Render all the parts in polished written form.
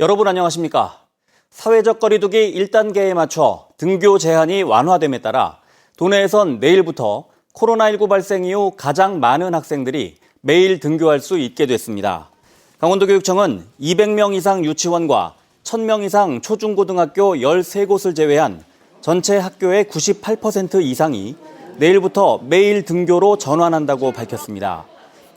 여러분 안녕하십니까? 사회적 거리두기 1단계에 맞춰 등교 제한이 완화됨에 따라 도내에선 내일부터 코로나19 발생 이후 가장 많은 학생들이 매일 등교할 수 있게 됐습니다. 강원도교육청은 200명 이상 유치원과 1000명 이상 초중고등학교 13곳을 제외한 전체 학교의 98% 이상이 내일부터 매일 등교로 전환한다고 밝혔습니다.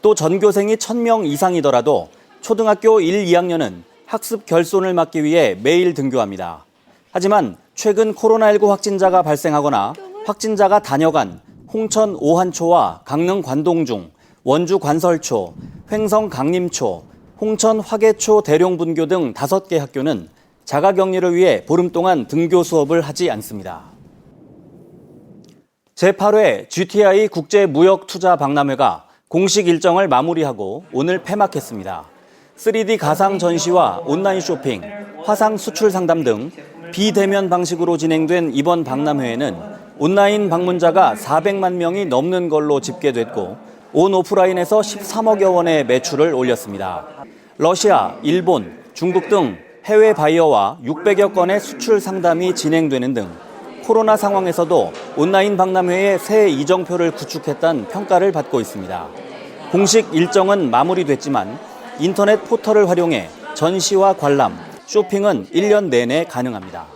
또 전교생이 1000명 이상이더라도 초등학교 1, 2학년은 학습 결손을 막기 위해 매일 등교합니다. 하지만 최근 코로나19 확진자가 발생하거나 확진자가 다녀간 홍천 오한초와 강릉 관동중, 원주 관설초, 횡성 강림초, 홍천 화계초 대룡분교 등 5개 학교는 자가격리를 위해 보름 동안 등교 수업을 하지 않습니다. 제8회 GTI 국제무역투자박람회가 공식 일정을 마무리하고 오늘 폐막했습니다. 3D 가상 전시와 온라인 쇼핑, 화상 수출 상담 등 비대면 방식으로 진행된 이번 박람회에는 온라인 방문자가 400만 명이 넘는 걸로 집계됐고 온 오프라인에서 13억여 원의 매출을 올렸습니다. 러시아, 일본, 중국 등 해외 바이어와 600여 건의 수출 상담이 진행되는 등 코로나 상황에서도 온라인 박람회의 새 이정표를 구축했다는 평가를 받고 있습니다. 공식 일정은 마무리됐지만 인터넷 포털을 활용해 전시와 관람, 쇼핑은 1년 내내 가능합니다.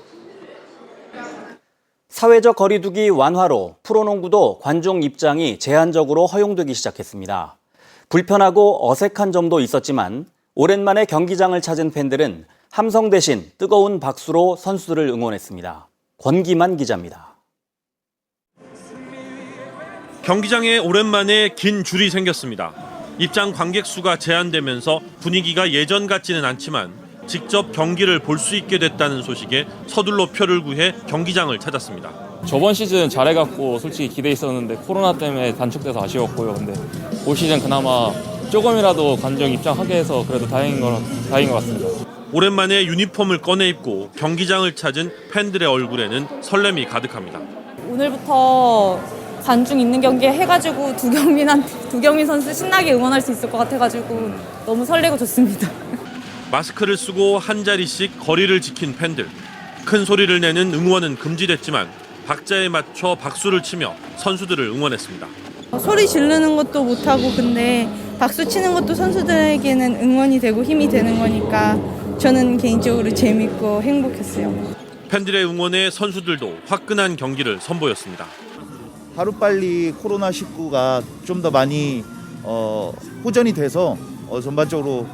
사회적 거리두기 완화로 프로농구도 관중 입장이 제한적으로 허용되기 시작했습니다. 불편하고 어색한 점도 있었지만 오랜만에 경기장을 찾은 팬들은 함성 대신 뜨거운 박수로 선수들을 응원했습니다. 권기만 기자입니다. 경기장에 오랜만에 긴 줄이 생겼습니다. 입장 관객 수가 제한되면서 분위기가 예전 같지는 않지만 직접 경기를 볼 수 있게 됐다는 소식에 서둘러 표를 구해 경기장을 찾았습니다. 저번 시즌 잘해갖고 솔직히 기대했었는데 코로나 때문에 단축돼서 아쉬웠고요. 근데 올 시즌 그나마 조금이라도 관중 입장하게 해서 그래도 다행인 것 같습니다. 오랜만에 유니폼을 꺼내 입고 경기장을 찾은 팬들의 얼굴에는 설렘이 가득합니다. 오늘부터 관중 있는 경기 해가지고 두경민 선수 신나게 응원할 수 있을 것 같아가지고 너무 설레고 좋습니다. 마스크를 쓰고 한 자리씩 거리를 지킨 팬들. 큰 소리를 내는 응원은 금지됐지만 박자에 맞춰 박수를 치며 선수들을 응원했습니다. 소리 지르는 것도 못하고 근데 박수 치는 것도 선수들에게는 응원이 되고 힘이 되는 거니까 저는 개인적으로 재밌고 행복했어요. 팬들의 응원에 선수들도 화끈한 경기를 선보였습니다. 하루빨리 코로나19가 좀 더 많이 호전이 돼서 전반적으로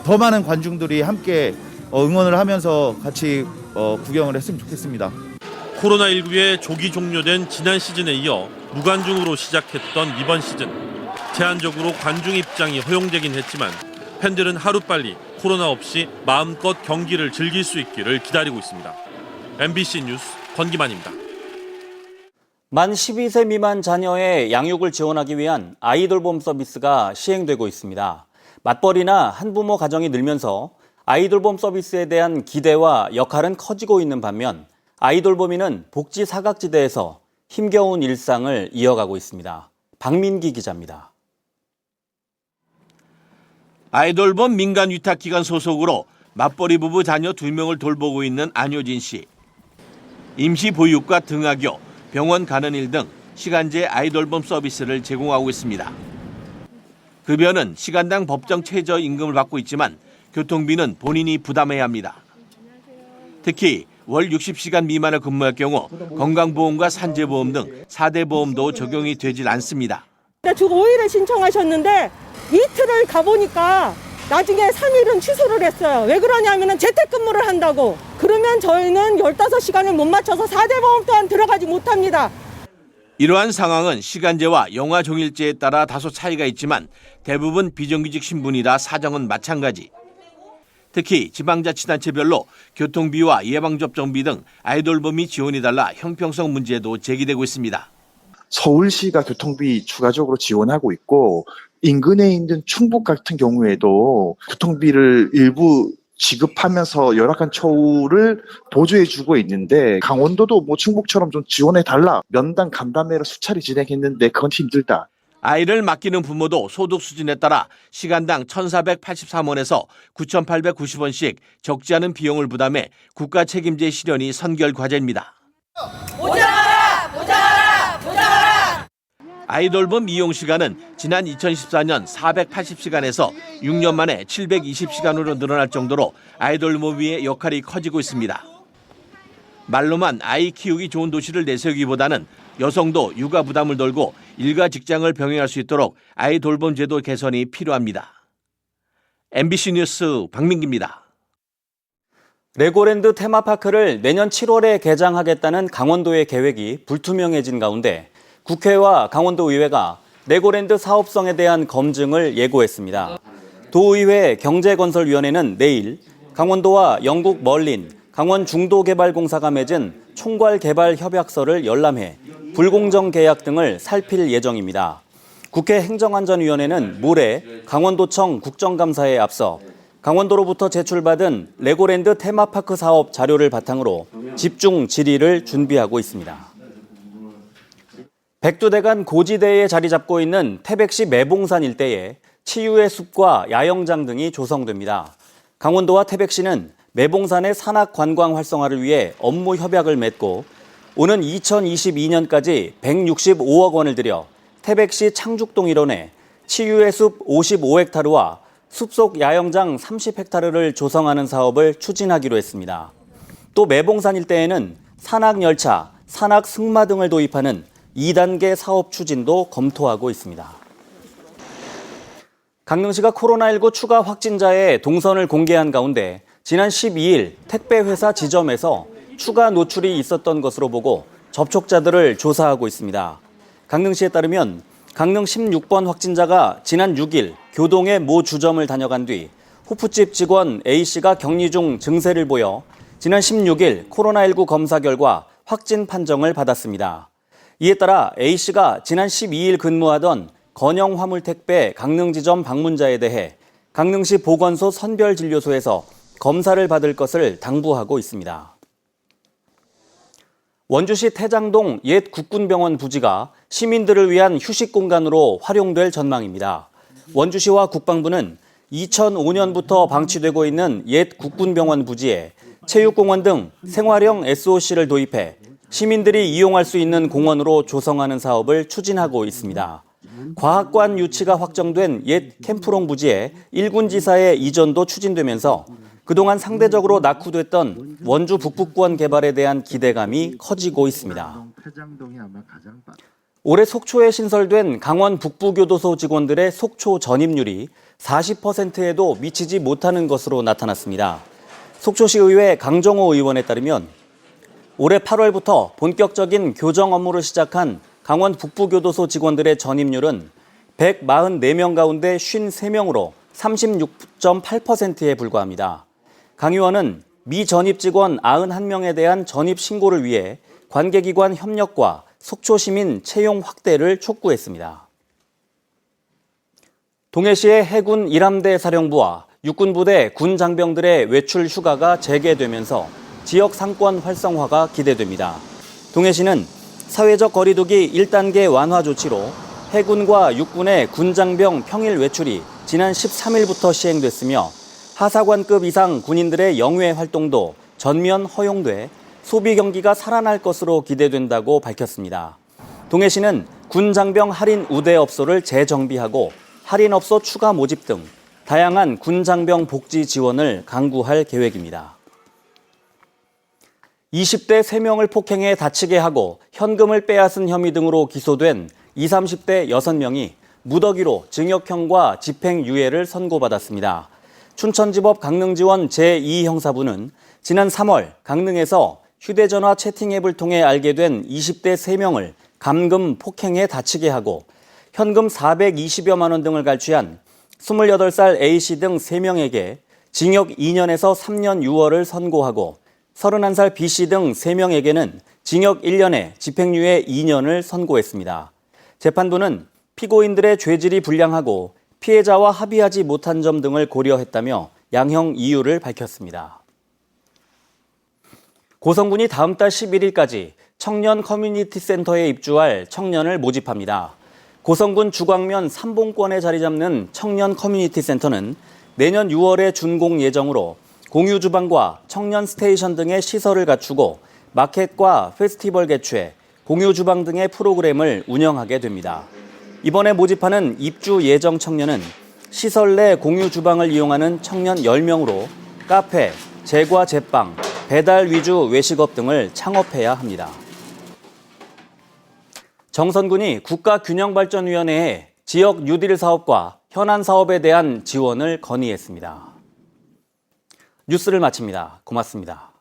더 많은 관중들이 함께 응원을 하면서 같이 구경을 했으면 좋겠습니다. 코로나19에 조기 종료된 지난 시즌에 이어 무관중으로 시작했던 이번 시즌. 제한적으로 관중 입장이 허용되긴 했지만 팬들은 하루빨리 코로나 없이 마음껏 경기를 즐길 수 있기를 기다리고 있습니다. MBC 뉴스 권기만입니다. 만 12세 미만 자녀의 양육을 지원하기 위한 아이돌봄 서비스가 시행되고 있습니다. 맞벌이나 한부모 가정이 늘면서 아이돌봄 서비스에 대한 기대와 역할은 커지고 있는 반면 아이돌봄이는 복지 사각지대에서 힘겨운 일상을 이어가고 있습니다. 박민기 기자입니다. 아이돌봄 민간위탁기관 소속으로 맞벌이 부부 자녀 2명을 돌보고 있는 안효진 씨. 임시 보육과 등하교, 병원 가는 일 등 시간제 아이돌봄 서비스를 제공하고 있습니다. 급여는 시간당 법정 최저임금을 받고 있지만 교통비는 본인이 부담해야 합니다. 특히 월 60시간 미만을 근무할 경우 건강보험과 산재보험 등 4대 보험도 적용이 되질 않습니다. 주 5일에 신청하셨는데 이틀을 가보니까 나중에 3일은 취소를 했어요. 왜 그러냐면 재택근무를 한다고. 그러면 저희는 15시간을 못 맞춰서 4대 보험 또한 들어가지 못합니다. 이러한 상황은 시간제와 영아 종일제에 따라 다소 차이가 있지만 대부분 비정규직 신분이라 사정은 마찬가지. 특히 지방자치단체별로 교통비와 예방접종비 등 아이돌봄이 지원이 달라 형평성 문제도 제기되고 있습니다. 서울시가 교통비 추가적으로 지원하고 있고 인근에 있는 충북 같은 경우에도 교통비를 일부 지급하면서 열악한 처우를 보조해주고 있는데 강원도도 충북처럼 좀 지원해달라. 면담 간담회를 수차례 진행했는데 그건 힘들다. 아이를 맡기는 부모도 소득 수준에 따라 시간당 1,483원에서 9,890원씩 적지 않은 비용을 부담해 국가 책임제 실현이 선결 과제입니다. 아이돌봄 이용 시간은 지난 2014년 480시간에서 6년 만에 720시간으로 늘어날 정도로 아이돌모비의 역할이 커지고 있습니다. 말로만 아이 키우기 좋은 도시를 내세우기보다는 여성도 육아 부담을 덜고 일과 직장을 병행할 수 있도록 아이돌봄 제도 개선이 필요합니다. MBC 뉴스 박민기입니다. 레고랜드 테마파크를 내년 7월에 개장하겠다는 강원도의 계획이 불투명해진 가운데 국회와 강원도의회가 레고랜드 사업성에 대한 검증을 예고했습니다. 도의회 경제건설위원회는 내일 강원도와 영국 멀린 강원중도개발공사가 맺은 총괄개발협약서를 열람해 불공정 계약 등을 살필 예정입니다. 국회 행정안전위원회는 모레 강원도청 국정감사에 앞서 강원도로부터 제출받은 레고랜드 테마파크 사업 자료를 바탕으로 집중 질의를 준비하고 있습니다. 백두대간 고지대에 자리 잡고 있는 태백시 매봉산 일대에 치유의 숲과 야영장 등이 조성됩니다. 강원도와 태백시는 매봉산의 산악 관광 활성화를 위해 업무 협약을 맺고 오는 2022년까지 165억 원을 들여 태백시 창죽동 일원에 치유의 숲 55헥타르와 숲속 야영장 30헥타르를 조성하는 사업을 추진하기로 했습니다. 또 매봉산 일대에는 산악열차, 산악승마 등을 도입하는 2단계 사업 추진도 검토하고 있습니다. 강릉시가 코로나19 추가 확진자의 동선을 공개한 가운데 지난 12일 택배회사 지점에서 추가 노출이 있었던 것으로 보고 접촉자들을 조사하고 있습니다. 강릉시에 따르면 강릉 16번 확진자가 지난 6일 교동의 모 주점을 다녀간 뒤 호프집 직원 A씨가 격리 중 증세를 보여 지난 16일 코로나19 검사 결과 확진 판정을 받았습니다. 이에 따라 A씨가 지난 12일 근무하던 건영 화물택배 강릉지점 방문자에 대해 강릉시 보건소 선별진료소에서 검사를 받을 것을 당부하고 있습니다. 원주시 태장동 옛 국군병원 부지가 시민들을 위한 휴식 공간으로 활용될 전망입니다. 원주시와 국방부는 2005년부터 방치되고 있는 옛 국군병원 부지에 체육공원 등 생활형 SOC를 도입해 시민들이 이용할 수 있는 공원으로 조성하는 사업을 추진하고 있습니다. 과학관 유치가 확정된 옛 캠프롱 부지에 1군 지사의 이전도 추진되면서 그동안 상대적으로 낙후됐던 원주 북부권 개발에 대한 기대감이 커지고 있습니다. 올해 속초에 신설된 강원 북부교도소 직원들의 속초 전입률이 40%에도 미치지 못하는 것으로 나타났습니다. 속초시의회 강정호 의원에 따르면 올해 8월부터 본격적인 교정 업무를 시작한 강원 북부교도소 직원들의 전입률은 144명 가운데 53명으로 36.8%에 불과합니다. 강 의원은 미전입 직원 91명에 대한 전입 신고를 위해 관계기관 협력과 속초시민 채용 확대를 촉구했습니다. 동해시의 해군 1함대 사령부와 육군부대 군 장병들의 외출 휴가가 재개되면서 지역 상권 활성화가 기대됩니다. 동해시는 사회적 거리두기 1단계 완화 조치로 해군과 육군의 군장병 평일 외출이 지난 13일부터 시행됐으며 하사관급 이상 군인들의 영외 활동도 전면 허용돼 소비 경기가 살아날 것으로 기대된다고 밝혔습니다. 동해시는 군장병 할인 우대업소를 재정비하고 할인업소 추가 모집 등 다양한 군장병 복지 지원을 강구할 계획입니다. 20대 3명을 폭행해 다치게 하고 현금을 빼앗은 혐의 등으로 기소된 20, 30대 6명이 무더기로 징역형과 집행유예를 선고받았습니다. 춘천지법 강릉지원 제2형사부는 지난 3월 강릉에서 휴대전화 채팅 앱을 통해 알게 된 20대 3명을 감금 폭행해 다치게 하고 현금 420여만 원 등을 갈취한 28살 A씨 등 3명에게 징역 2년에서 3년 6월을 선고하고 31살 B씨 등 3명에게는 징역 1년에 집행유예 2년을 선고했습니다. 재판부는 피고인들의 죄질이 불량하고 피해자와 합의하지 못한 점 등을 고려했다며 양형 이유를 밝혔습니다. 고성군이 다음 달 11일까지 청년 커뮤니티 센터에 입주할 청년을 모집합니다. 고성군 주광면 삼봉권에 자리 잡는 청년 커뮤니티 센터는 내년 6월에 준공 예정으로 공유 주방과 청년 스테이션 등의 시설을 갖추고 마켓과 페스티벌 개최, 공유 주방 등의 프로그램을 운영하게 됩니다. 이번에 모집하는 입주 예정 청년은 시설 내 공유 주방을 이용하는 청년 10명으로 카페, 제과 제빵, 배달 위주 외식업 등을 창업해야 합니다. 정선군이 국가균형발전위원회에 지역 뉴딜 사업과 현안 사업에 대한 지원을 건의했습니다. 뉴스를 마칩니다. 고맙습니다.